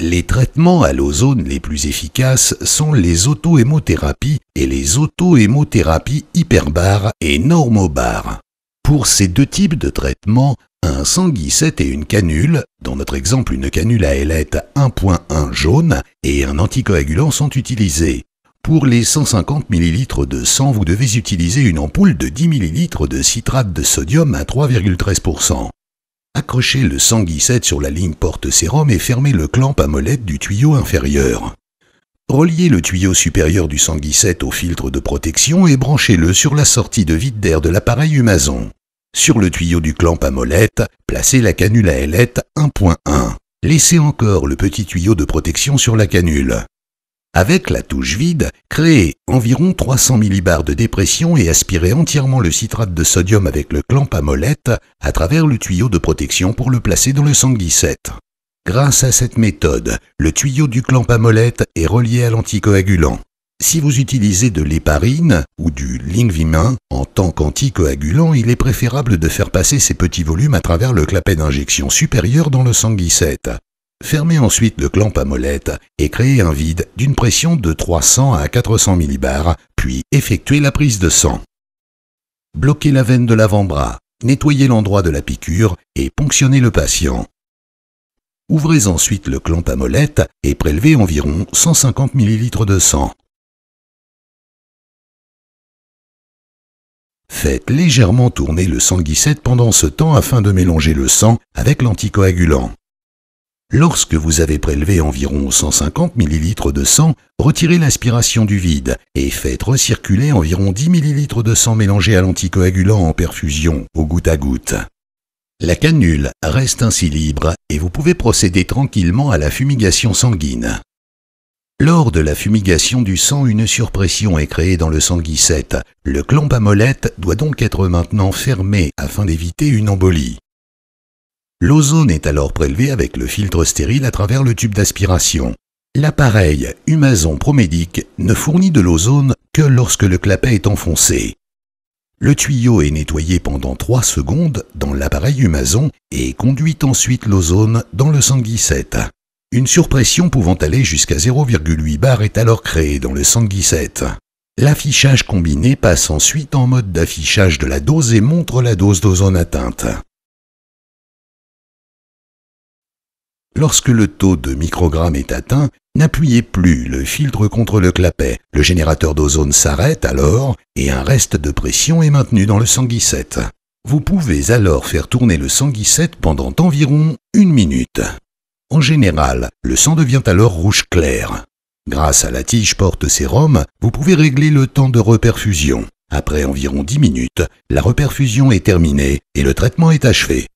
Les traitements à l'ozone les plus efficaces sont les auto-hémothérapies et les auto-hémothérapies hyperbares et normobares. Pour ces deux types de traitements, un sanguicette et une canule, dans notre exemple une canule à ailette 1.1 jaune, et un anticoagulant sont utilisés. Pour les 150 ml de sang, vous devez utiliser une ampoule de 10 ml de citrate de sodium à 3,13%. Accrochez le sanguicette sur la ligne porte-sérum et fermez le clamp à molette du tuyau inférieur. Reliez le tuyau supérieur du sanguicette au filtre de protection et branchez-le sur la sortie de vide d'air de l'appareil Humason. Sur le tuyau du clamp à molette, placez la canule à ailette 1.1. Laissez encore le petit tuyau de protection sur la canule. Avec la touche vide, créez environ 300 millibars de dépression et aspirez entièrement le citrate de sodium avec le clamp à molette à travers le tuyau de protection pour le placer dans le sanguicette. Grâce à cette méthode, le tuyau du clamp à molette est relié à l'anticoagulant. Si vous utilisez de l'héparine ou du Lingvimin en tant qu'anticoagulant, il est préférable de faire passer ces petits volumes à travers le clapet d'injection supérieur dans le sanguicette. Fermez ensuite le clamp à molette et créez un vide d'une pression de 300 à 400 millibars, puis effectuez la prise de sang. Bloquez la veine de l'avant-bras, nettoyez l'endroit de la piqûre et ponctionnez le patient. Ouvrez ensuite le clamp à molette et prélevez environ 150 ml de sang. Faites légèrement tourner le sanguicette pendant ce temps afin de mélanger le sang avec l'anticoagulant. Lorsque vous avez prélevé environ 150 ml de sang, retirez l'aspiration du vide et faites recirculer environ 10 ml de sang mélangé à l'anticoagulant en perfusion au goutte à goutte. La canule reste ainsi libre et vous pouvez procéder tranquillement à la fumigation sanguine. Lors de la fumigation du sang, une surpression est créée dans le sanguicette. Le clamp à molette doit donc être maintenant fermé afin d'éviter une embolie. L'ozone est alors prélevé avec le filtre stérile à travers le tube d'aspiration. L'appareil Humason Promédic ne fournit de l'ozone que lorsque le clapet est enfoncé. Le tuyau est nettoyé pendant 3 secondes dans l'appareil Humason et conduit ensuite l'ozone dans le sanguicette. Une surpression pouvant aller jusqu'à 0,8 bar est alors créée dans le sanguicette. L'affichage combiné passe ensuite en mode d'affichage de la dose et montre la dose d'ozone atteinte. Lorsque le taux de microgrammes est atteint, n'appuyez plus le filtre contre le clapet. Le générateur d'ozone s'arrête alors et un reste de pression est maintenu dans le sanguicette. Vous pouvez alors faire tourner le sanguicette pendant environ 1 minute. En général, le sang devient alors rouge clair. Grâce à la tige porte-sérum, vous pouvez régler le temps de reperfusion. Après environ 10 minutes, la reperfusion est terminée et le traitement est achevé.